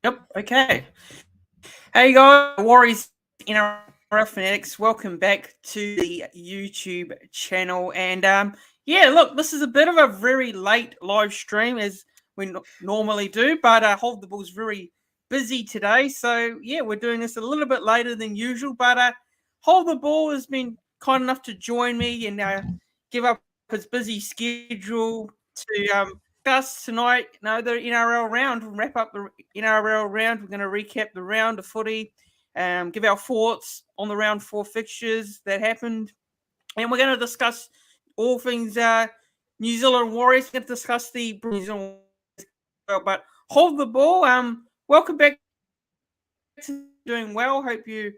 Yep. Okay. Hey guys, Warriors NRL fanatics, welcome back to the YouTube channel. And yeah, look, this is a bit of a very late live stream as we normally do, but Hold the Ball's very busy today, so yeah, we're doing this a little bit later than usual. But Hold the Ball has been kind enough to join me and give up his busy schedule to discuss tonight, the NRL round. We'll wrap up the NRL round. We're going to recap the round of footy, give our thoughts on the round 4 fixtures that happened, and we're going to discuss all things New Zealand Warriors. We're going to discuss the New Zealand Warriors. But Hold the Ball. Welcome back to doing well. Hope you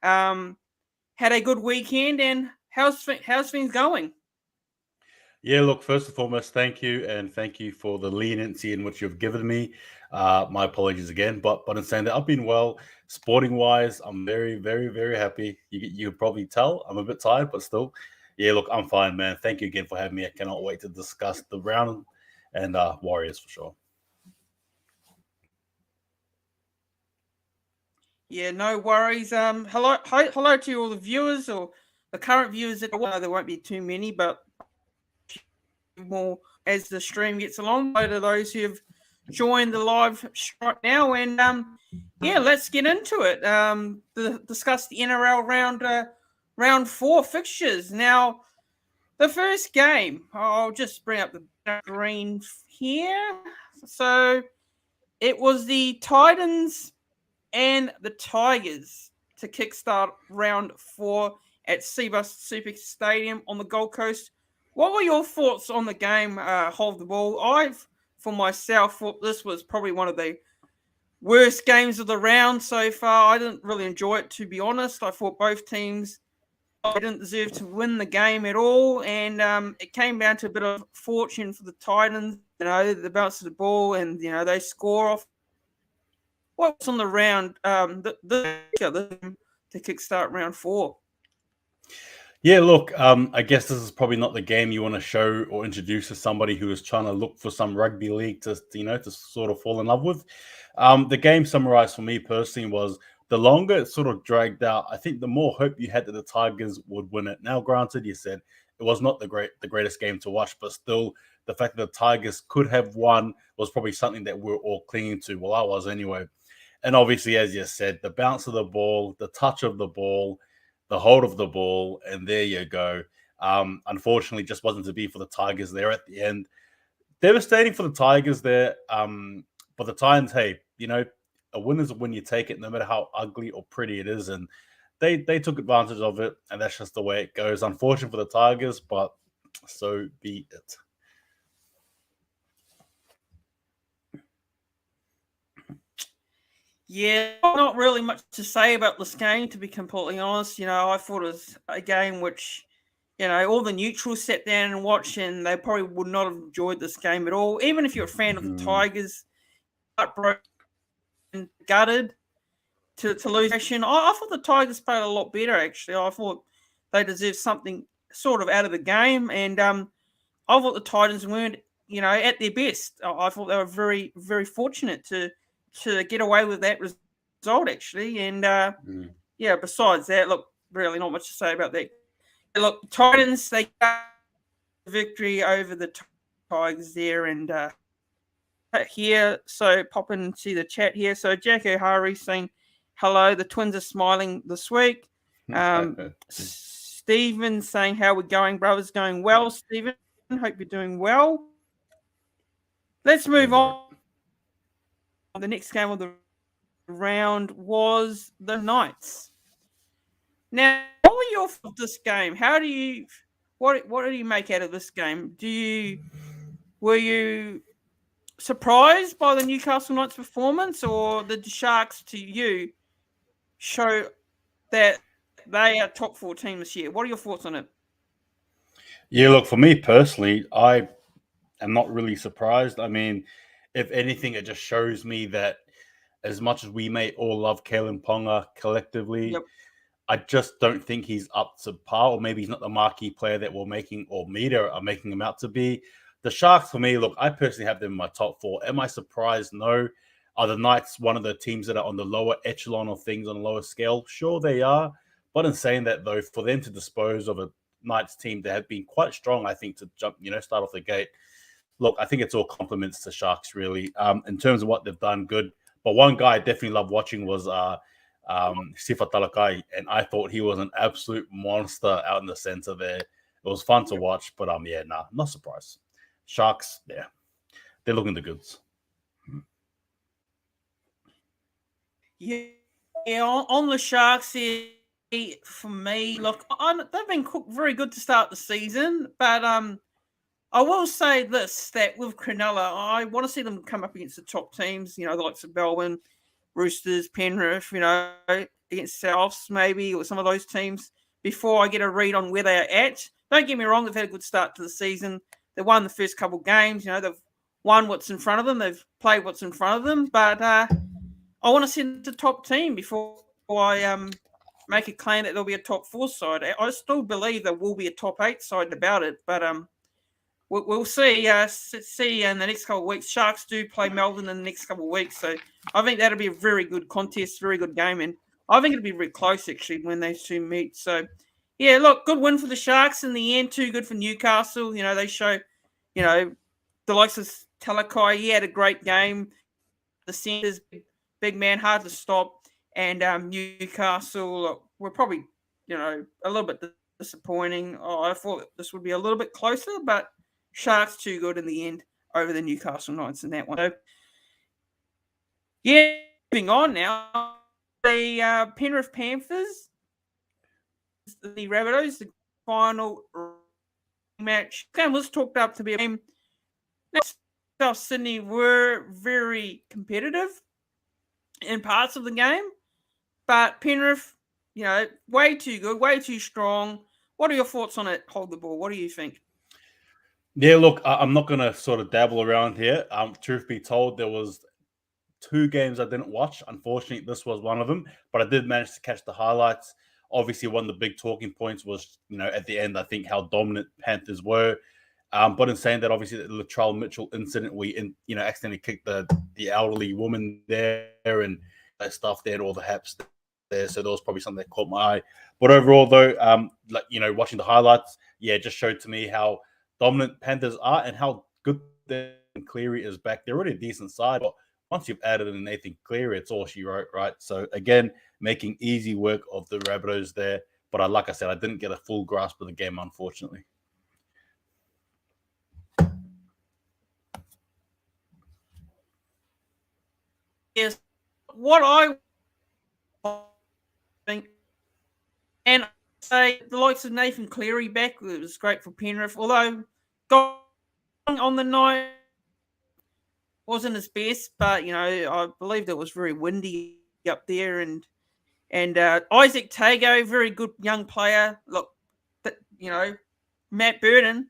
had a good weekend, and how's things going? Yeah, look, first and foremost, thank you, and thank you for the leniency in which you've given me. My apologies again, but in saying that, I've been well, sporting wise. I'm very, very, very happy. You can probably tell I'm a bit tired, but still, yeah. Look, I'm fine, man. Thank you again for having me. I cannot wait to discuss the round and Warriors for sure. Yeah, no worries. Hello to all the viewers or the current viewers. That there won't be too many, but more as the stream gets along. Hello to those who have joined the live right now, and yeah, let's get into it. Discuss the NRL round 4 fixtures. Now, the first game, I'll just bring up the green here. So it was the Titans and the Tigers to kickstart round 4 at Cbus Super Stadium on the Gold Coast. What were your thoughts on the game, Hold the Ball? For myself, thought this was probably one of the worst games of the round so far. I didn't really enjoy it, to be honest. I thought both teams didn't deserve to win the game at all, and it came down to a bit of fortune for the Titans. The bounce of the ball, and they score off. What's on the round? To kickstart round 4. Yeah, look, I guess this is probably not the game you want to show or introduce to somebody who is trying to look for some rugby league to sort of fall in love with. The game summarized for me personally was the longer it sort of dragged out, I think the more hope you had that the Tigers would win it. Now, granted, you said it was not the greatest game to watch, but still, the fact that the Tigers could have won was probably something that we're all clinging to. Well, I was anyway. And obviously, as you said, the bounce of the ball, the touch of the ball, the hold of the ball, and there you go. Unfortunately, just wasn't to be for the Tigers there at the end. Devastating for the Tigers there. But the Titans, hey, a win is a win. You take it, no matter how ugly or pretty it is, and they took advantage of it, and that's just the way it goes. Unfortunate for the Tigers, but so be it. Yeah, not really much to say about this game, to be completely honest. I thought it was a game which, all the neutrals sat down and watched, and they probably would not have enjoyed this game at all. Even if you're a fan of the Tigers, broken, gutted to lose action. I thought the Tigers played a lot better, actually. I thought they deserved something sort of out of the game, and I thought the Titans weren't, at their best. I thought they were very, very fortunate to get away with that result, actually. And yeah, besides that, look, really not much to say about that. Look, Titans, they got the victory over the Tigers there, and here, so pop in and see the chat here. So Jack O'Hara saying hello. The Twins are smiling this week. Stephen saying, how we're going, brothers? Going well, Stephen. Hope you're doing well. Let's move on. The next game of the round was the Knights. Now, what were your thoughts of this game? What do you make out of this game? Were you surprised by the Newcastle Knights performance, or did the Sharks to you show that they are top 4 team this year? What are your thoughts on it? Yeah, look, for me personally, I am not really surprised. I mean, if anything, it just shows me that as much as we may all love Kalen Ponga collectively, I just don't think he's up to par, or maybe he's not the marquee player that we're making, or media are making him out to be. The Sharks, for me, look, I personally have them in my top 4. Am I surprised? No. Are the Knights one of the teams that are on the lower echelon of things on a lower scale? Sure, they are. But in saying that, though, for them to dispose of a Knights team that have been quite strong, I think, to jump, start off the gate. Look, I think it's all compliments to Sharks, really. In terms of what they've done, good. But one guy I definitely loved watching was Sifa Talakai, and I thought he was an absolute monster out in the center there. It was fun to watch, but not surprised. Sharks, they're looking the goods. Yeah, on the Sharks here, for me, look, they've been very good to start the season, but I will say this, that with Cronulla, I want to see them come up against the top teams, the likes of Melbourne, Roosters, Penrith, against Souths maybe, or some of those teams, before I get a read on where they are at. Don't get me wrong, they've had a good start to the season. They won the first couple of games, they've won what's in front of them, they've played what's in front of them, but I want to see the top team before I make a claim that there'll be a top 4 side. I still believe there will be a top 8 side about it, but we'll see. See in the next couple of weeks. Sharks do play Melbourne in the next couple of weeks, so I think that'll be a very good contest, very good game, and I think it'll be very close actually when those two meet. So, yeah, look, good win for the Sharks in the end. Too good for Newcastle. They show, the likes of Talakai. He had a great game. The centers, big man, hard to stop, and Newcastle were probably, a little bit disappointing. I thought this would be a little bit closer, but Sharks too good in the end over the Newcastle Knights in that one. So, yeah, moving on now. The Penrith Panthers, the Rabbitohs, the final match. Game was talked up to be a game. South Sydney were very competitive in parts of the game, but Penrith, way too good, way too strong. What are your thoughts on it? Hold the ball. What do you think? Yeah, look, I'm not going to sort of dabble around here. Truth be told, there was 2 games I didn't watch. Unfortunately, this was one of them, but I did manage to catch the highlights. Obviously, one of the big talking points was, at the end, I think how dominant Panthers were. But in saying that, obviously, the Latrell Mitchell incident, we accidentally kicked the elderly woman there and stuff there, and all the haps there. So that was probably something that caught my eye. But overall, though, watching the highlights, it just showed to me how dominant Panthers are and how good Cleary is back. They're already a decent side, but once you've added in Nathan Cleary, it's all she wrote, right? So again, making easy work of the Rabbitohs there. But like I said, I didn't get a full grasp of the game, unfortunately. Yes, what I think, and I say the likes of Nathan Cleary back, it was great for Penrith. Although going on the night wasn't his best, but I believe it was very windy up there, and Isaac Tago, very good young player. Look, Matt Burton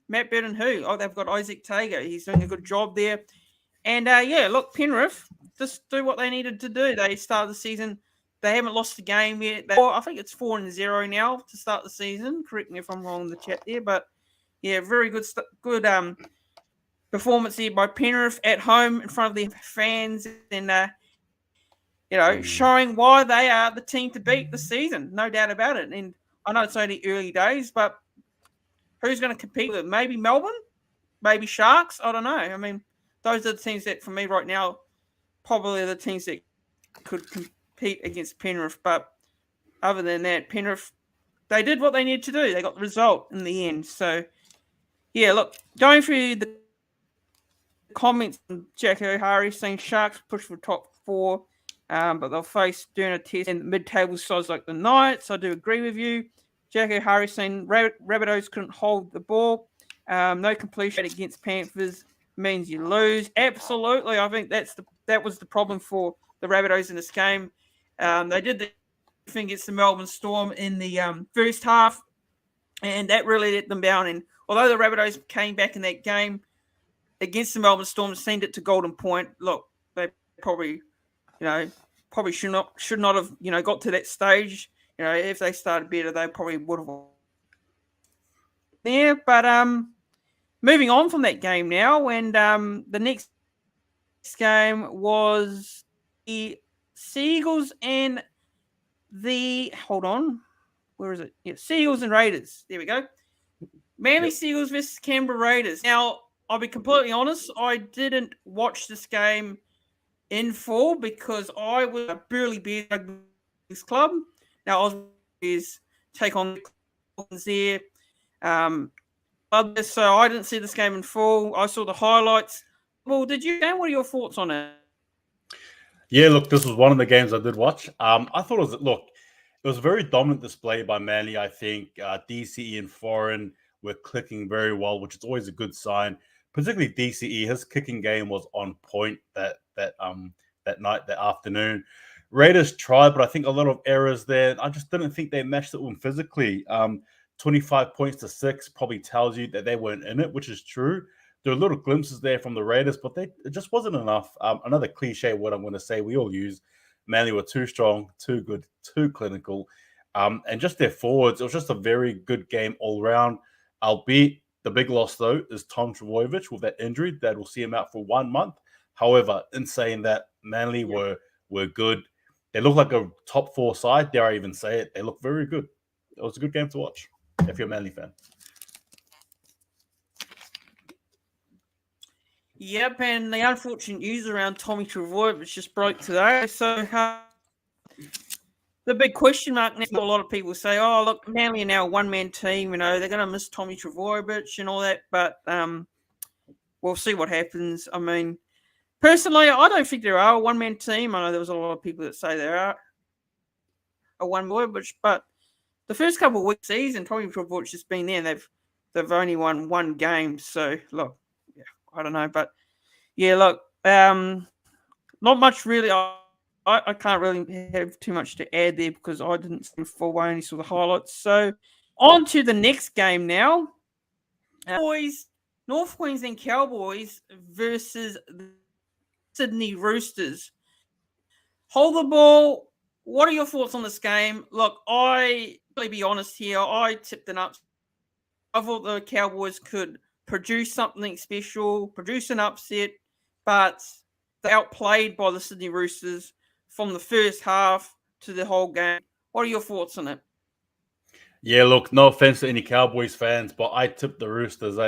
who? Oh, they've got Isaac Tago. He's doing a good job there. And look, Penrith just do what they needed to do. They started the season. They haven't lost a game yet. I think it's 4-0 now to start the season. Correct me if I'm wrong in the chat there, but yeah, very good performance here by Penrith at home in front of their fans, and showing why they are the team to beat this season. No doubt about it. And I know it's only early days, but who's going to compete with it? Maybe Melbourne, maybe Sharks. I don't know. I mean, those are the teams that, for me right now, probably are the teams that could compete against Penrith. But other than that, Penrith, they did what they needed to do. They got the result in the end. So, yeah, look, going through the comments from Jack O'Hara saying Sharks push for top 4, but they'll face during a test and mid-table sides like the Knights. I do agree with you. Jack O'Hara saying Rabbitohs couldn't hold the ball. No completion against Panthers means you lose. Absolutely. I think that was the problem for the Rabbitohs in this game. They did the thing against the Melbourne Storm in the first half, and that really let them down. And although the Rabbitohs came back in that game against the Melbourne Storm, sent it to Golden Point, look, they probably should not have, got to that stage. If they started better, they probably would have. Yeah, but moving on from that game now, and the next game was the Seagulls and hold on, where is it? Yeah, Seagulls and Raiders. There we go. Manly Seagulls versus Canberra Raiders. Now, I'll be completely honest, I didn't watch this game in full because I was a Burleigh Bears club. Now, I was take on the there, so I didn't see this game in full. I saw the highlights. Well, did you? Dan, what are your thoughts on it? Yeah, look, this was one of the games I did watch. I thought it was a very dominant display by Manly. I think DCE and Foreign were clicking very well, which is always a good sign. Particularly DCE, his kicking game was on point that afternoon. Raiders tried, but I think a lot of errors there. I just didn't think they matched it with them physically. 25 points to 6 probably tells you that they weren't in it, which is true. There were little glimpses there from the Raiders, but it just wasn't enough. Another cliche word I'm going to say we all use. Manly were too strong, too good, too clinical. And just their forwards, it was just a very good game all round. Albeit the big loss, though, is Tom Trbojevic with that injury that will see him out for 1 month. However, in saying that, Manly were good. They look like a top 4 side, dare I even say it. They look very good. It was a good game to watch if you're a Manly fan. Yep, and the unfortunate news around Tommy Trbojevic just broke today. So the big question mark now, a lot of people say, oh, look, Manly are now a one-man team. You know, they're going to miss Tommy Trbojevic and all that. But we'll see what happens. I mean, personally, I don't think there are a one-man team. I know there was a lot of people that say there are a one-man, but the first couple of weeks season, Tommy Trbojevic has been there, and they've only won 1 game. So, look, I don't know, but look, not much really. I can't really have too much to add there because I didn't see full. I only saw the highlights. So on to the next game now. North Queensland Cowboys versus the Sydney Roosters. Hold the ball. What are your thoughts on this game? Look, I'll be honest here. I tipped an upset. I thought the Cowboys could produce something special, produce an upset, but they outplayed by the Sydney Roosters from the first half to the whole game. What are your thoughts on it? Yeah, look, no offense to any Cowboys fans, but I tipped the Roosters.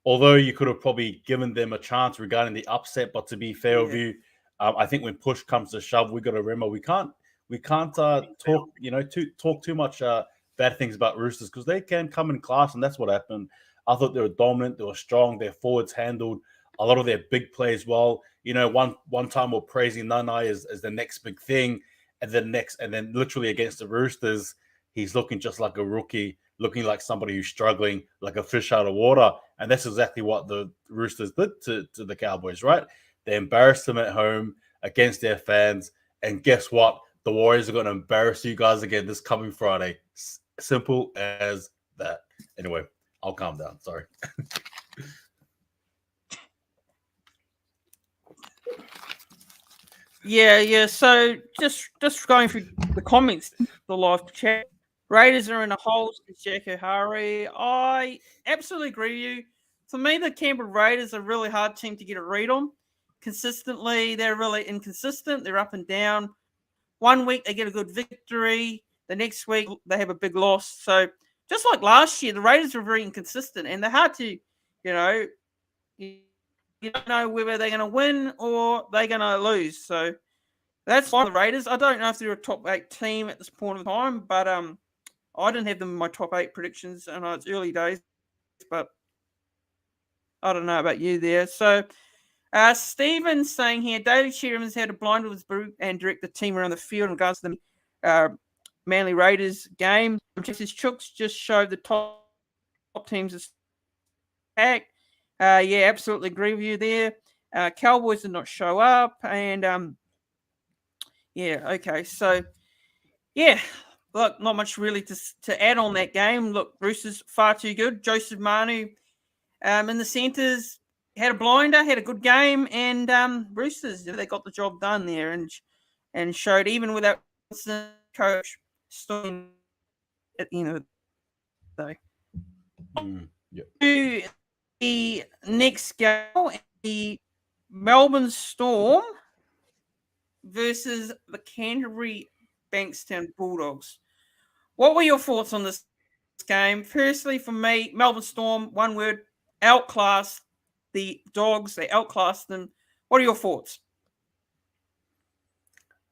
Although you could have probably given them a chance regarding the upset, but to be fair with you, I think when push comes to shove, we got to remember we can't talk too much bad things about Roosters because they can come in class, and that's what happened. I thought they were dominant, they were strong, their forwards handled a lot of their big plays well. You know, one time we're praising Nanai as the next big thing, and then literally against the Roosters, he's looking just like a rookie, looking like somebody who's struggling, like a fish out of water. And that's exactly what the Roosters did to the Cowboys, right? They embarrassed them at home against their fans. And guess what? The Warriors are going to embarrass you guys again this coming Friday. Simple as that. Anyway, I'll calm down. Sorry. Yeah. So just going through the comments, the live chat. Raiders are in a hole, says Jack O'Hara. I absolutely agree with you. For me, the Canberra Raiders are a really hard team to get a read on. Consistently, they're really inconsistent. They're up and down. 1 week, they get a good victory. The next week, they have a big loss. So just like last year, the Raiders were very inconsistent, and they're hard to, you don't know whether they're going to win or they're going to lose. So that's why the Raiders. I don't know if they're a top 8 team at this point in time, but I didn't have them in my top 8 predictions. I know it's early days, but I don't know about you there. So Stephen's saying here, Daily Sheeran's had a blind with his boot and direct the team around the field in regards to the Manly Raiders game. Texas Chooks just showed the top teams' attack. Absolutely agree with you there. Cowboys did not show up, and okay. So, look, not much really to add on that game. Look, Roosters far too good. Joseph Manu in the centres had a blinder, had a good game, and Roosters, they got the job done there and showed even without coach still at the end of the day. The next game, the Melbourne Storm versus the Canterbury Bankstown Bulldogs. What were your thoughts on this game? Firstly, for me, Melbourne Storm, one word, outclassed the Dogs. They outclassed them. What are your thoughts?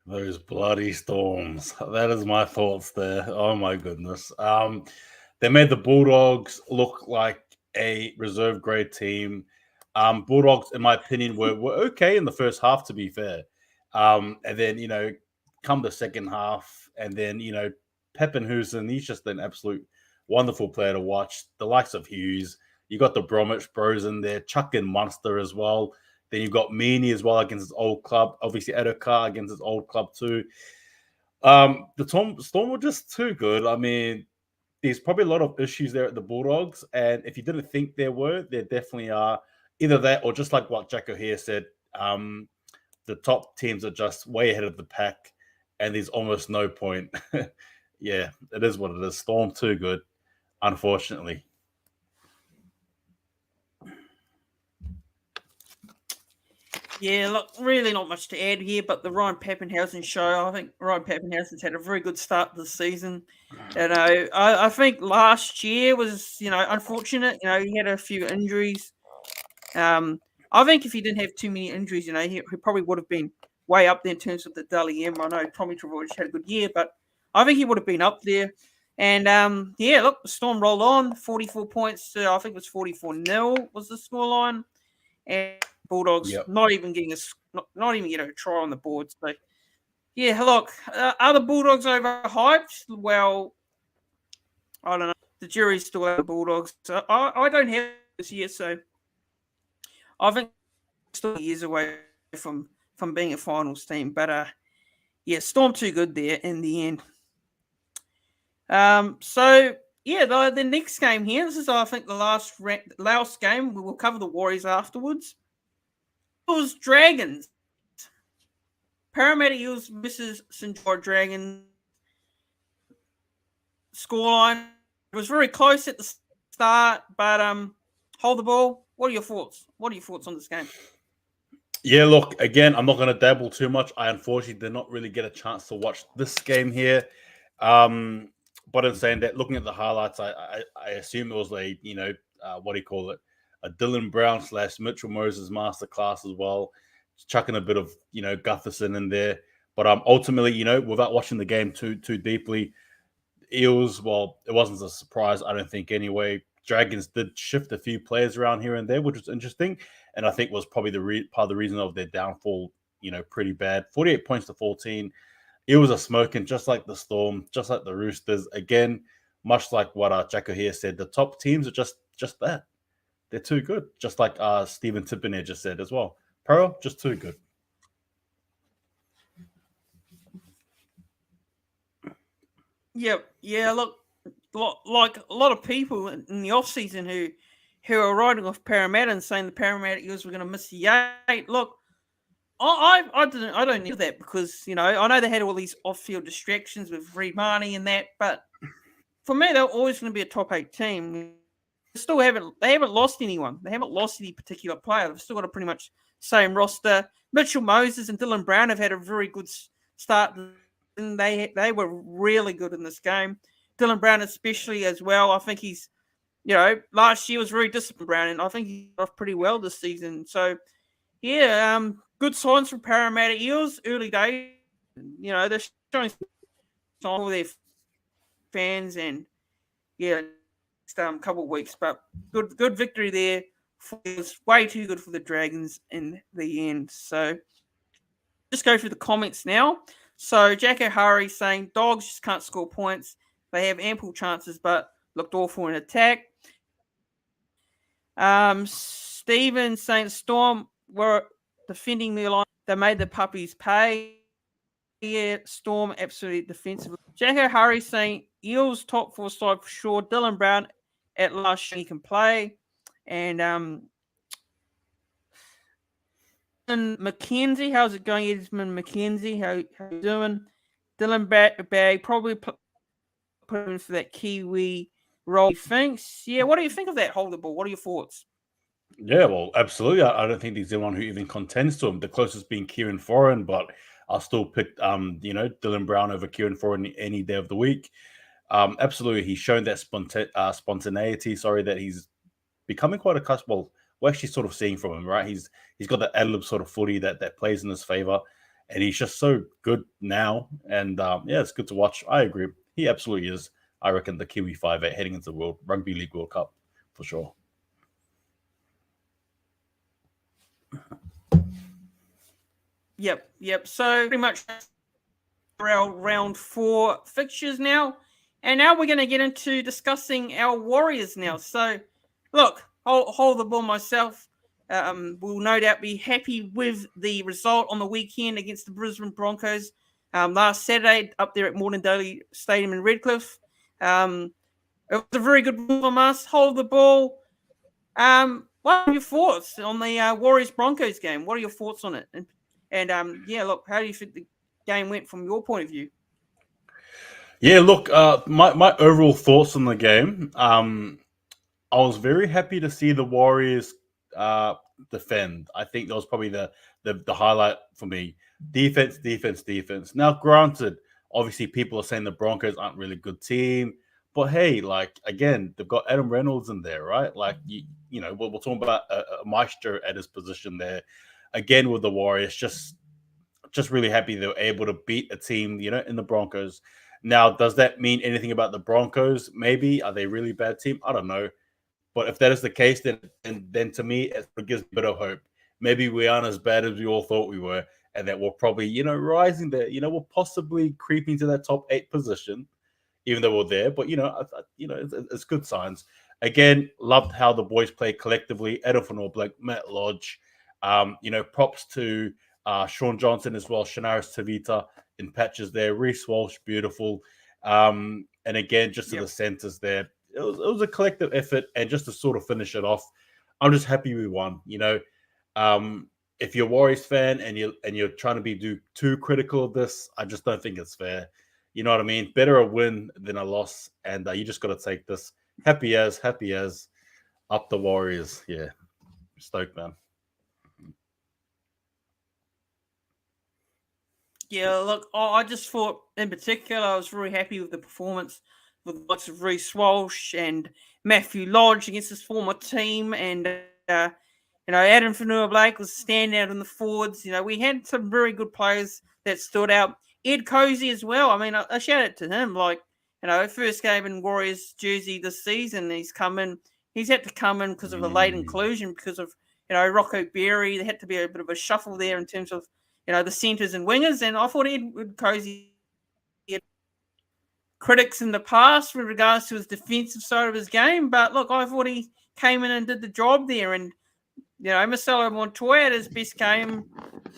Those bloody Storms. That is my thoughts there. Oh my goodness. They made the Bulldogs look like a reserve grade team. Bulldogs, in my opinion, were okay in the first half, to be fair. And then, come the second half, and then, Peppenhuisen, he's just an absolute wonderful player to watch. The likes of Hughes, you got the Bromwich Bros in there, Chuck in Munster as well. Then you've got Meaney as well against his old club. Obviously, Edokar against his old club too. The Storm were just too good. I mean, there's probably a lot of issues there at the Bulldogs, and if you didn't think there were, there definitely are. Either that, or just like what Jack O'Hare said, the top teams are just way ahead of the pack, and there's almost no point. Yeah, it is what it is. Storm too good, unfortunately. Yeah, look, really not much to add here, but the Ryan Pappenhausen show, I think Ryan Pappenhausen's had a very good start to the season. I think last year was, unfortunate. He had a few injuries. I think if he didn't have too many injuries, he probably would have been way up there in terms of the Dally M. I know Tommy Travojevic had a good year, but I think he would have been up there. And, look, the Storm rolled on, 44 points. I think it was 44-0 was the scoreline. And Bulldogs not even getting a try on the board. So, yeah, look, are the Bulldogs overhyped? Well, I don't know. The jury's still out of the Bulldogs. So I don't have this year, so I think still years away from being a finals team. But, Storm too good there in the end. The next game here, this is, I think, the last game. We will cover the Warriors afterwards. Eels Dragons. Parramatta Eels versus St. George Dragons. Scoreline. It was very close at the start, but hold the ball. What are your thoughts? What are your thoughts on this game? Yeah, look, again, I'm not going to dabble too much. I unfortunately did not really get a chance to watch this game here. But in saying that, looking at the highlights, I assume it was a, what do you call it? A Dylan Brown / Mitchell Moses masterclass as well. Chucking a bit of, Gutherson in there. But ultimately, without watching the game too deeply, Eels, well, it wasn't a surprise, I don't think anyway. Dragons did shift a few players around here and there, which was interesting. And I think was probably part of the reason of their downfall, pretty bad. 48 points to 14. Eels are smoking just like the Storm, just like the Roosters. Again, much like what Jack O'Hare said, the top teams are just that. They're too good, just like Stephen Tippiner just said as well. Pearl, just too good. Yep. Yeah, look, like a lot of people in the off-season who are writing off Parramatta and saying the Parramatta Eels were going to miss the 8. Look, I don't know that because, I know they had all these off-field distractions with Reid Marnie and that, but for me, they're always going to be a top 8 team. They haven't lost anyone. They haven't lost any particular player. They've still got a pretty much same roster. Mitchell Moses and Dylan Brown have had a very good start. And they were really good in this game. Dylan Brown especially as well. I think he's, last year was very disciplined, Brown, and I think he's off pretty well this season. So, good signs from Parramatta Eels. Early days, they're showing some of their fans and, couple of weeks, but good victory there. It was way too good for the Dragons in the end. So just go through the comments now. So Jack O'Hara saying Dogs just can't score points. They have ample chances, but looked awful in attack. Stephen saying Storm were defending their line. They made the puppies pay. Yeah, Storm absolutely defensive. Jack O'Hara saying Eels top 4 side for sure. Dylan Brown at last he can play. And Mackenzie, how's it going, Edmund Mackenzie? How you doing? Dylan Bag probably put him for that Kiwi role. He thinks. Yeah, what do you think of that hold the ball? What are your thoughts? Yeah, well, absolutely. I don't think there's anyone who even contends to him. The closest being Kieran Foran, but I'll still pick Dylan Brown over Kieran for any day of the week. Absolutely, he's shown that spontaneity. Sorry, that he's becoming quite accustomed. Well, we're actually sort of seeing from him, right? He's got that ad-lib sort of footy that plays in his favor, and he's just so good now. And it's good to watch. I agree. He absolutely is. I reckon the Kiwi 5'8" heading into the Rugby League World Cup for sure. Yep. So pretty much our round 4 fixtures now. And now we're going to get into discussing our Warriors now. So, look, hold the ball myself. Will no doubt be happy with the result on the weekend against the Brisbane Broncos last Saturday up there at Morton Stadium in Redcliffe. It was a very good move from us. Hold the ball. What are your thoughts on the Warriors-Broncos game? What are your thoughts on it? And look, how do you think the game went from your point of view? Yeah, look, my overall thoughts on the game, I was very happy to see the Warriors defend. I think that was probably the highlight for me. Defense. Now, granted, obviously people are saying the Broncos aren't really a good team, but hey, like, again, they've got Adam Reynolds in there, right? Like, we're talking about a maestro at his position there. Again, with the Warriors, just really happy they were able to beat a team, in the Broncos. Now, does that mean anything about the Broncos? Maybe. Are they a really bad team? I don't know. But if that is the case, then to me, it gives me a bit of hope. Maybe we aren't as bad as we all thought we were, and that we're probably, rising there. We're possibly creeping to that top 8 position, even though we're there. But, it's good signs. Again, loved how the boys played collectively. Adam Van Orbeek, Matt Lodge. Props to Sean Johnson as well, Shanaris Tavita in patches there, Reece Walsh, beautiful. And again, just to the centers there. It was a collective effort, and just to sort of finish it off, I'm just happy we won. If you're a Warriors fan and you're trying to be too critical of this, I just don't think it's fair. You know what I mean? Better a win than a loss, and you just got to take this. Happy as up the Warriors. Yeah, stoked, man. Yeah, look, I just thought in particular I was very happy with the performance with the likes of Reece Walsh and Matthew Lodge against his former team, and Adam Van Orbeek was standout in the forwards. We had some very good players that stood out. Ed Cozy as well. I mean, I shout out to him. Like, first game in Warriors jersey this season, he's come in. He's had to come in because of a late inclusion because of Rocco Berry. There had to be a bit of a shuffle there in terms of the centers and wingers, and I thought Ed Cozy had critics in the past with regards to his defensive side of his game, but look, I thought he came in and did the job there, and Marcelo Montoya had his best game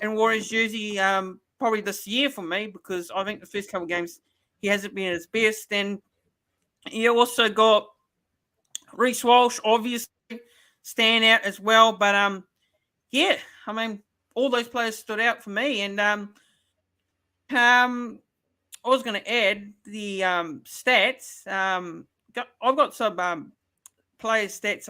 in Warriors jersey probably this year for me, because I think the first couple of games he hasn't been at his best, and he also got Reece Walsh obviously stand out as well, but I mean, all those players stood out for me, and I was going to add the stats. I've got some player stats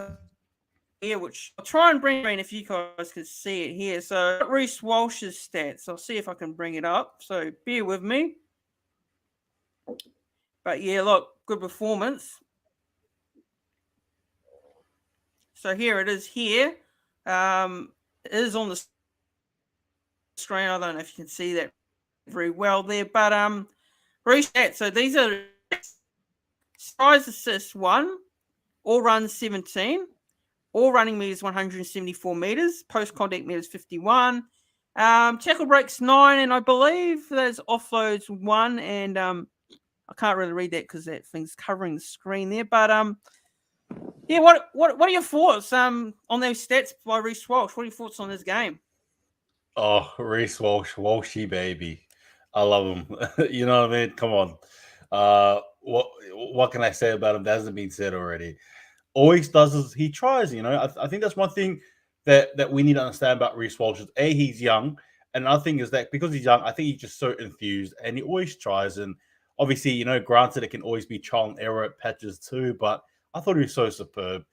here, which I'll try and bring in if you guys can see it here. So Reece Walsh's stats. I'll see if I can bring it up. So bear with me. But yeah, look, good performance. So here it is here. It is on the screen. I don't know if you can see that very well there, but Reece stats. So these are tries, assists 1, all runs 17, all running meters 174 meters, post contact meters 51, tackle breaks 9, and I believe there's offloads 1, and I can't really read that because that thing's covering the screen there, but yeah, what are your thoughts on those stats by Reece Walsh? What are your thoughts on this game? Oh, Reece Walsh, Walshy baby. I love him. You know what I mean? Come on. What can I say about him that hasn't been said already? All he does is he tries, I think that's one thing that we need to understand about Reece Walsh is he's young. And another thing is that because he's young, I think he's just so enthused and he always tries. And obviously, granted, it can always be trial and error at patches too, but I thought he was so superb.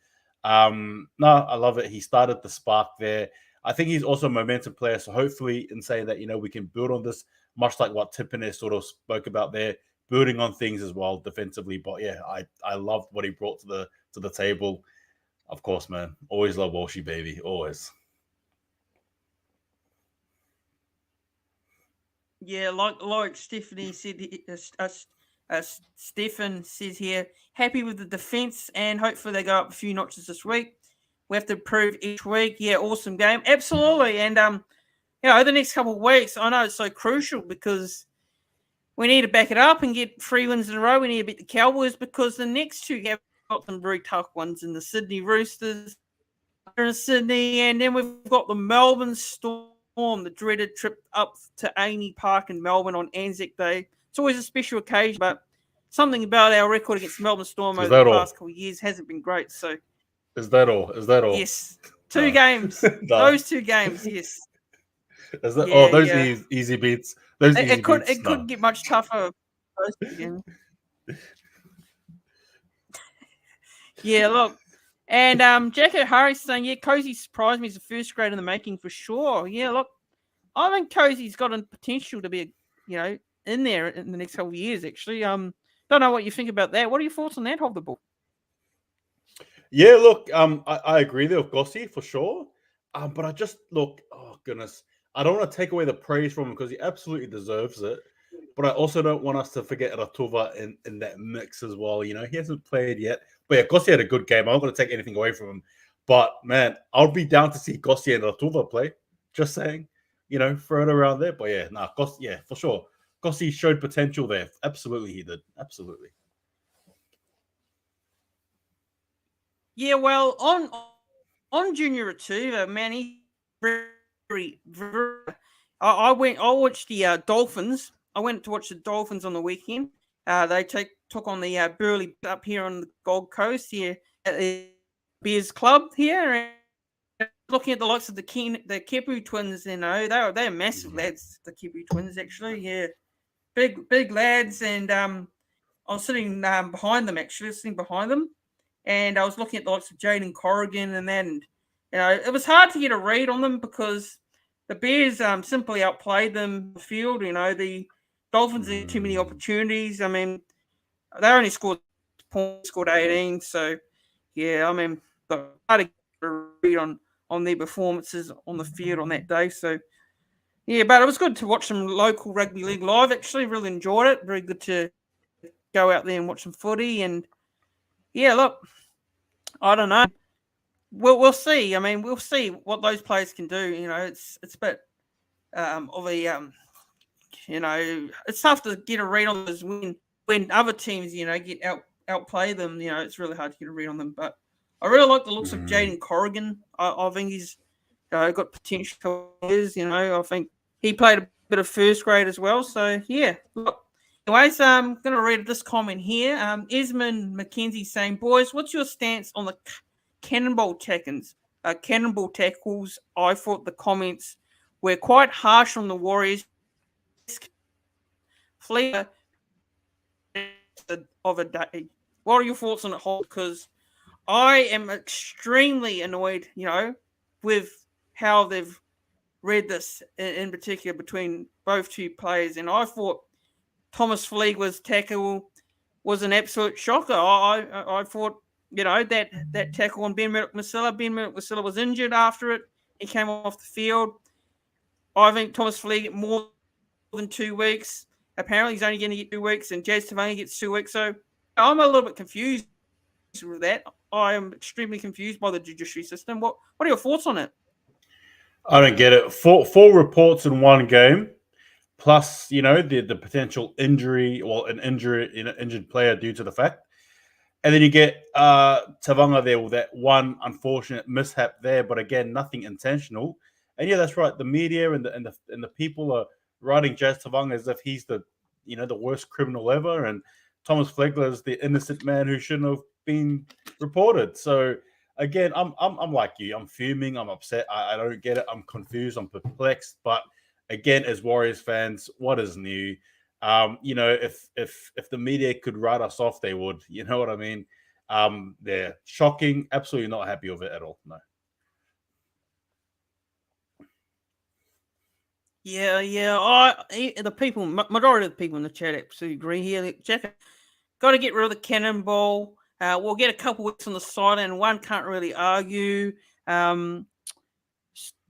No, I love it. He started the spark there. I think he's also a momentum player. So hopefully in saying that, we can build on this much like what Tippiner sort of spoke about there, building on things as well defensively. But yeah, I loved what he brought to the table. Of course, man. Always love Walshy, baby. Always. Yeah, like Stephanie said, Stefan says here, happy with the defence, and hopefully they go up a few notches this week. We have to improve each week. Yeah, awesome game, absolutely. And the next couple of weeks, I know it's so crucial because we need to back it up and get 3 wins in a row. We need to beat the Cowboys because the next 2 have got some very tough ones in the Sydney Roosters in Sydney, and then we've got the Melbourne Storm, the dreaded trip up to Amy Park in Melbourne on Anzac Day. It's always a special occasion, but something about our record against Melbourne Storm over the past couple of years hasn't been great. So, is that all? Yes, 2 games. Those 2 games, yes. Is that those easy beats? Those it could get much tougher. Those 2 games. Yeah, look. And Jack O'Harry's saying, yeah, Cozy surprised me as a first grade in the making for sure. Yeah, look, I think Cozy's got a potential to be, in there in the next couple of years, actually. Don't know what you think about that. What are your thoughts on that, Hold the Ball? Yeah, look, I agree there with Gossi for sure. But I just, look, oh, goodness. I don't want to take away the praise from him because he absolutely deserves it. But I also don't want us to forget Ratuva in that mix as well. He hasn't played yet. But yeah, Gossi had a good game. I'm not going to take anything away from him. But, man, I'll be down to see Gossi and Ratuva play. Just saying. Throw it around there. But yeah, Gossi, yeah, for sure. Gossi showed potential there. Absolutely, he did. Absolutely. Yeah, well, on Junior Ratuva, man, he's very, very. I watched the Dolphins. I went to watch the Dolphins on the weekend. They took on the Burleigh up here on the Gold Coast here at the Bears Club here. And looking at the likes of the Kepu twins, they're massive lads. The Kepu twins, actually, yeah, big lads. And I was sitting behind them, actually, and I was looking at the likes of Jaden Corrigan, and then it was hard to get a read on them because the Bears simply outplayed them in the field. The Dolphins had too many opportunities. I mean, they only scored points, scored 18. So, yeah, I mean, hard to get a read on their performances on the field on that day. So, yeah, but it was good to watch some local rugby league live. Actually, really enjoyed it. Very good to go out there and watch some footy. And, yeah, look, I don't know. We'll see. I mean, we'll see what those players can do. It's a bit of a it's tough to get a read on those when other teams get outplay them. It's really hard to get a read on them. But I really like the looks of Jaden Corrigan. I think he's got potential. I think he played a bit of first grade as well. So yeah. Look, anyways, I'm going to read this comment here. Esmond McKenzie saying, boys, what's your stance on the cannonball tackles? I thought the comments were quite harsh on the Warriors. Fleer of a day. What are your thoughts on it, Holt? Because I am extremely annoyed, with how they've read this in particular between both 2 players. And I thought Thomas Fleegler's tackle was an absolute shocker. I thought, that tackle on Ben Masila. Ben Masila was injured after it. He came off the field. I think Thomas Fleeger more than 2 weeks. Apparently, he's only going to get 2 weeks, and Jazz Tavanga gets 2 weeks. So I'm a little bit confused with that. I am extremely confused by the judiciary system. What are your thoughts on it? I don't get it. Four reports in one game, plus the potential injury, an injured player due to the fact, and then you get Tavanga there with that one unfortunate mishap there, but again, nothing intentional. And yeah, that's right. The media and the people are writing Jazz Tavanga as if he's the worst criminal ever, and Thomas Flegler is the innocent man who shouldn't have been reported. So again, I'm like you. I'm fuming. I'm upset. I don't get it. I'm confused. I'm perplexed. But again, as Warriors fans, what is new? If the media could write us off, they would. You know what I mean? They're shocking. Absolutely not happy with it at all. No. Yeah. The people, majority of the people in the chat absolutely agree here. Jack, got to get rid of the cannonball. We'll get a couple weeks on the side, and one can't really argue.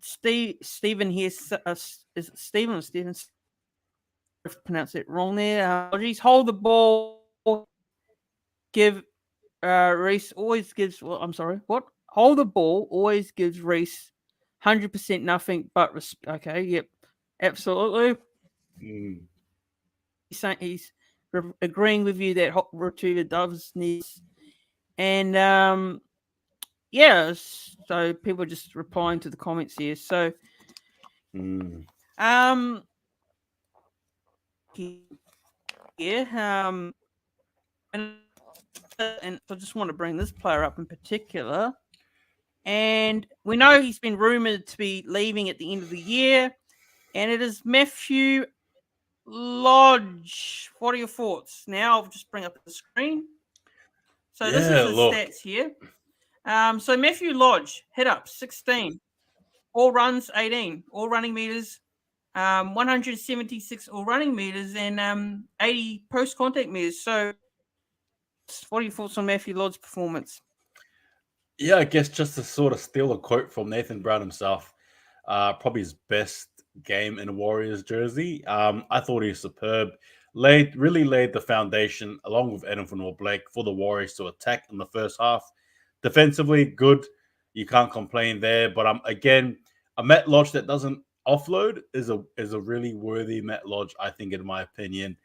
Stephen here, is it Stephen or Stephen? I've pronounced it wrong there. He's hold the ball, give Reese always gives. Well, I'm sorry, what? Hold the ball always gives Reese 100% nothing but okay, yep, absolutely. Mm. He's agreeing with you that Rotuva does needs, and yeah. So people are just replying to the comments here. So yeah, and I just want to bring this player up in particular. And we know he's been rumoured to be leaving at the end of the year, and it is Matthew Lodge. What are your thoughts? Now I'll just bring up the screen. So this is his stats here. So Matthew Lodge, hit up 16, all runs 18, all running meters 176 all running meters and 80 post contact meters. So what are your thoughts on Matthew Lodge's performance? Yeah, I guess just to sort of steal a quote from Nathan Brown himself, probably his best game in a Warriors jersey. I thought he was superb. Really laid the foundation along with Adam Van Blake for the Warriors to attack in the first half. Defensively, good. You can't complain there. But again, a Matt Lodge that doesn't offload is a really worthy Matt Lodge, I think, in my opinion.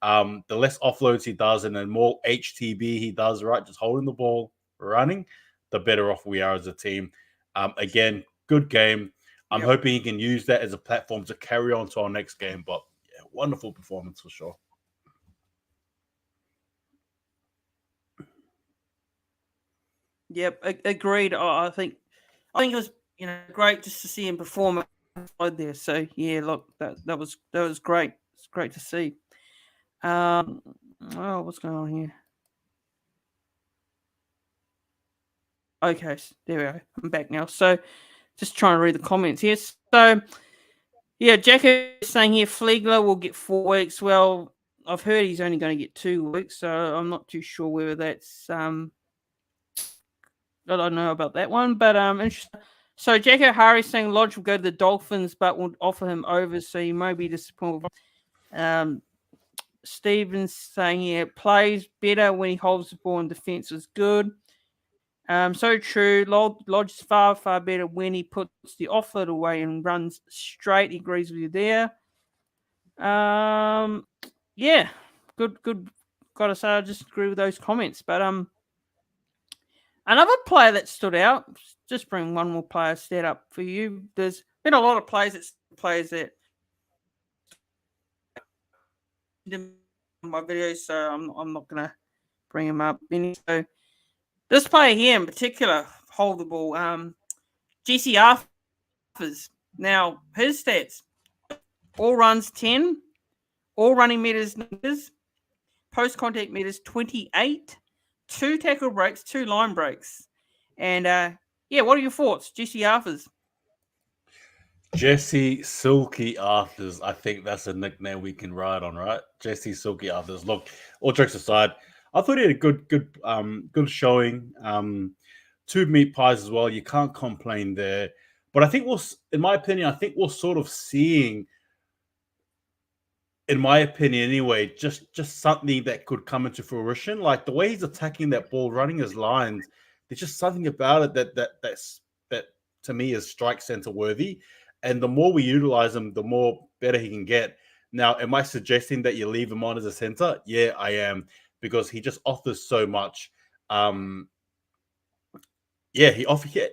The less offloads he does and the more HTB he does, right, just holding the ball, running, the better off we are as a team. Again, good game. I'm hoping he can use that as a platform to carry on to our next game. But yeah, wonderful performance for sure. Yep, agreed. I think it was great just to see him perform there. So yeah, look, that was great. It's great to see. What's going on here? Okay, there we go. I'm back now. So just trying to read the comments here. So yeah, Jack is saying here Flegler will get 4 weeks. Well, I've heard he's only going to get 2 weeks, so I'm not too sure whether that's I don't know about that one, but interesting. So Jack O'Hara's saying Lodge will go to the Dolphins, but will offer him over, so you may be disappointed. Stephen's saying he plays better when he holds the ball in defense is good. So true. Lodge is far better when he puts the offload away and runs straight. He agrees with you there. Yeah, good. Gotta say, I just agree with those comments. But another player that stood out. Just bring one more player stat up for you. There's been a lot of players that in my videos, so I'm not gonna bring him up. So this player here in particular, hold the ball. GC Arthurs. Now his stats: all runs 10, all running meters, post contact meters 28, 2 tackle breaks, 2 line breaks, and yeah. What are your thoughts, GC Arthurs? Jesse Silky Arthurs. I think that's a nickname we can ride on, right? Jesse Silky Arthurs. Look, all jokes aside, I thought he had a good showing. 2 meat pies as well. You can't complain there. But I think in my opinion, we're sort of seeing, in my opinion anyway, just something that could come into fruition. Like the way he's attacking that ball, running his lines, there's just something about it that to me is strike center worthy. And the more we utilize him, the more better he can get. Now, am I suggesting that you leave him on as a center? Yeah, I am, because he just offers so much. Yeah, he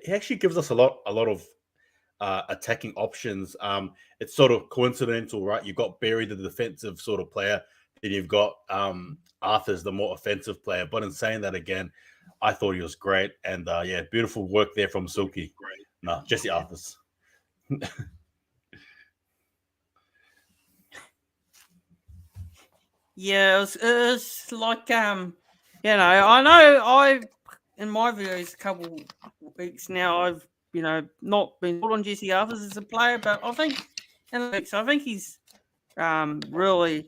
actually gives us a lot of attacking options. It's sort of coincidental, right? You've got Barry, the defensive sort of player, then you've got Arthur's the more offensive player. But in saying that again, I thought he was great. And yeah, beautiful work there from Silky. No, Jesse Arthur's. Yeah, it was like I know in my videos a couple weeks now I've not been put on Jesse Arthurs as a player, but I think And so I think he's really,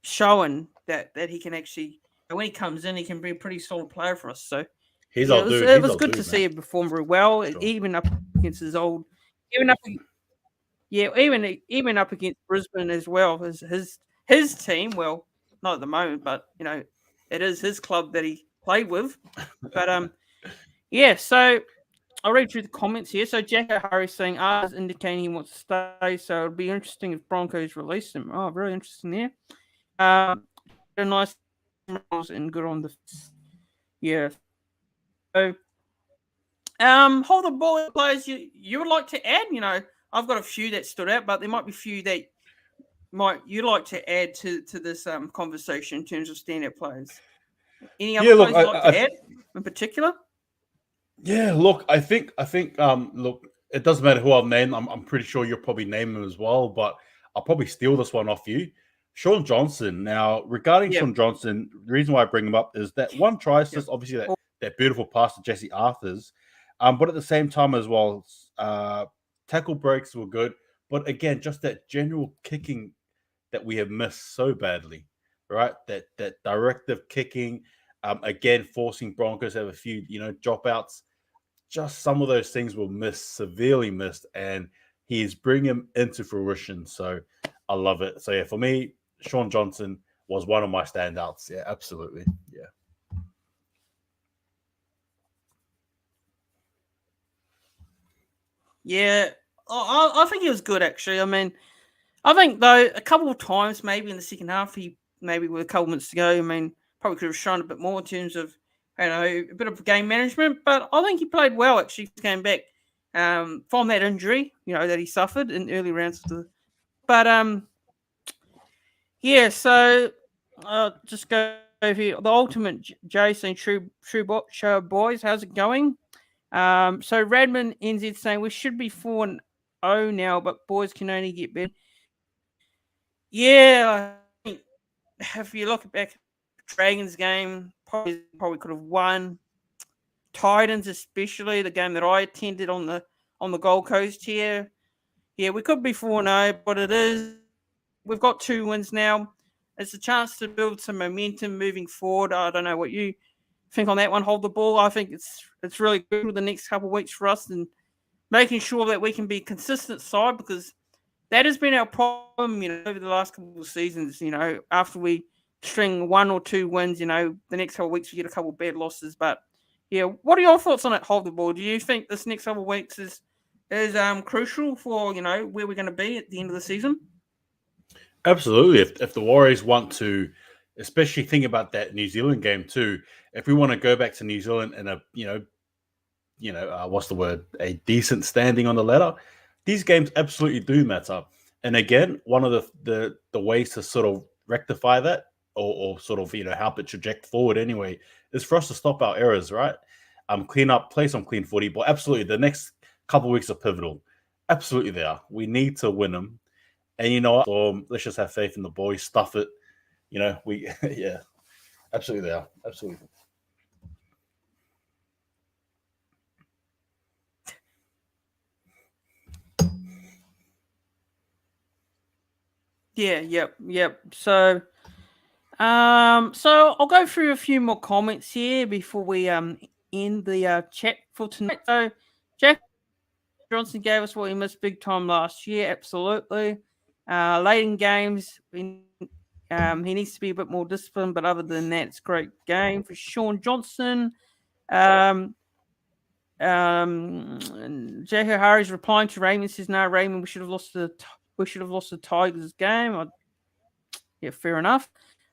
showing that he can actually, when he comes in, he can be a pretty solid player for us. So He's yeah, our dude. it He's was our good to dude, see man. him perform very well, Sure. even up against his old, even up, even up against Brisbane as well as his team. Well, not at the moment, but it is his club that he played with. But yeah. So I'll read through the comments here. So Jack O'Harry saying is indicating he wants to stay. So it'd be interesting if Broncos release him. Oh, very interesting there. A nice and good on the yeah. So hold the ball players you would like to add. I've got a few that stood out, but there might be a few that you'd like to add to this conversation in terms of standout players. Any other players you'd like to add in particular? Yeah, look, I think, look, it doesn't matter who I've named. I'm pretty sure you'll probably name him as well, but I'll probably steal this one off you. Shaun Johnson. Now, regarding Shaun Johnson, the reason why I bring him up is that one try assist, obviously that beautiful pass to Jesse Arthurs, but at the same time as well, tackle breaks were good, but again, just that general kicking that we have missed so badly, right? That directive kicking, again, forcing Broncos to have a few, dropouts. Just some of those things were severely missed, and he's bringing them into fruition. So I love it. So yeah, for me, Shaun Johnson was one of my standouts. Yeah, absolutely. Yeah. Yeah, I think he was good actually. I mean, I think though a couple of times maybe in the second half, he maybe with a couple minutes to go. I mean, probably could have shown a bit more in terms of a bit of game management. But I think he played well actually. He came back from that injury, that he suffered in early rounds of the. But yeah. So just go over here. The ultimate Jason True Show boys. How's it going? So Radman NZ saying we should be 4-0 now, but boys can only get better. Yeah, I think if you look back at the Dragons game, probably could have won. Titans, especially the game that I attended on the Gold Coast here. Yeah, we could be 4-0, but we've got 2 wins now. It's a chance to build some momentum moving forward. I don't know what you think on that one. Hold the ball. I think it's really good for the next couple of weeks for us and making sure that we can be a consistent side, because that has been our problem, over the last couple of seasons. After we string 1 or 2 wins, the next couple of weeks we get a couple of bad losses. But yeah, what are your thoughts on it? Hold the ball. Do you think this next couple of weeks is crucial for where we're going to be at the end of the season? Absolutely. If the Warriors want to, especially think about that New Zealand game too, if we want to go back to New Zealand in a what's the word, a decent standing on the ladder, these games absolutely do matter. And again, one of the ways to sort of rectify that, or sort of help it traject forward anyway, is for us to stop our errors, right? Clean up, play some clean footy. But absolutely, the next couple of weeks are pivotal. Absolutely, they are. We need to win them. And you know what? So let's just have faith in the boys. Stuff it. We yeah, absolutely they are. Absolutely. Yeah, yep. So I'll go through a few more comments here before we end the chat for tonight. So Jack Johnson gave us what he missed big time last year. Absolutely. Late in games, he needs to be a bit more disciplined, but other than that, it's a great game for Shaun Johnson. Jack O'Harry's replying to Raymond says, "No, Raymond, we should have lost the Tigers game." Yeah, fair enough.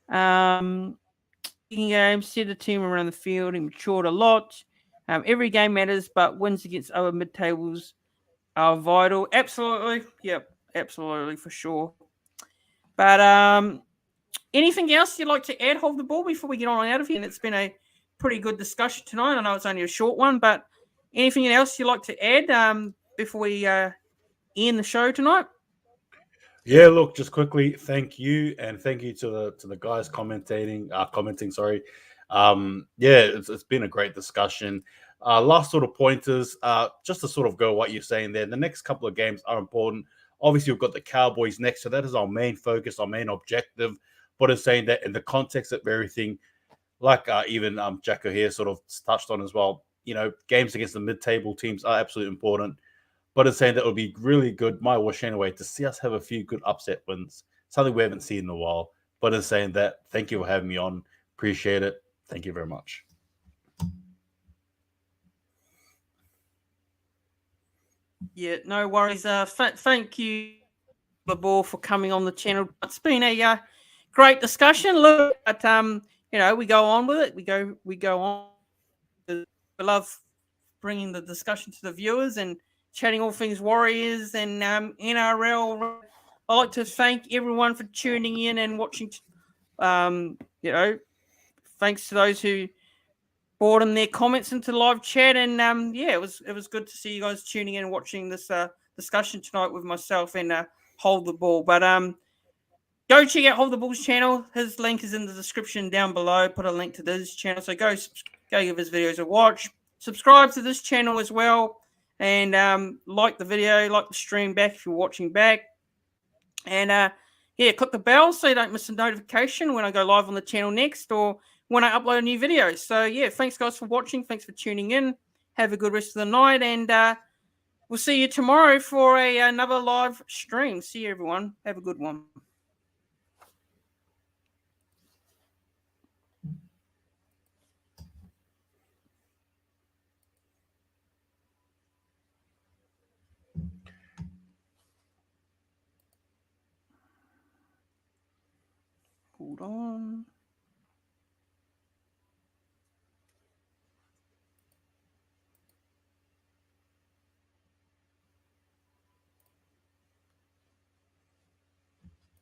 Game set the team around the field. He matured a lot. Every game matters, but wins against other mid-tables are vital. Absolutely. Yep, absolutely, for sure. But anything else you'd like to add, Hold the Ball, before we get on out of here? And it's been a pretty good discussion tonight. I know it's only a short one, but anything else you'd like to add before we end the show tonight? Yeah, look, just quickly, thank you, and thank you to the guys commenting. Sorry. Yeah, it's been a great discussion. Last sort of pointers, just to sort of go what you're saying there. The next couple of games are important. Obviously, we've got the Cowboys next, so that is our main focus, our main objective. But it's saying that in the context of everything, like even Jacko here sort of touched on as well, games against the mid-table teams are absolutely important. But it's saying that it would be really good, my wish anyway, to see us have a few good upset wins, something we haven't seen in a while. But it's saying that, thank you for having me on. Appreciate it. Thank you very much. Yeah, no worries. Thank you, the ball, for coming on the channel. It's been a great discussion. Look, but we go on with it. We go on. We love bringing the discussion to the viewers and chatting all things Warriors and NRL. I'd like to thank everyone for tuning in and watching. Thanks to those who brought in their comments into the live chat, and it was good to see you guys tuning in and watching this discussion tonight with myself and Hold the Ball. But go check out Hold the Ball's channel. His link is in the description down below. Put a link to this channel, so go give his videos a watch. Subscribe to this channel as well, and like the video, like the stream back if you're watching back, and click the bell so you don't miss a notification when I go live on the channel next or when I upload a new video. So thanks guys for watching. Thanks for tuning in. Have a good rest of the night, and we'll see you tomorrow for another live stream. See you everyone. Have a good one. Hold on.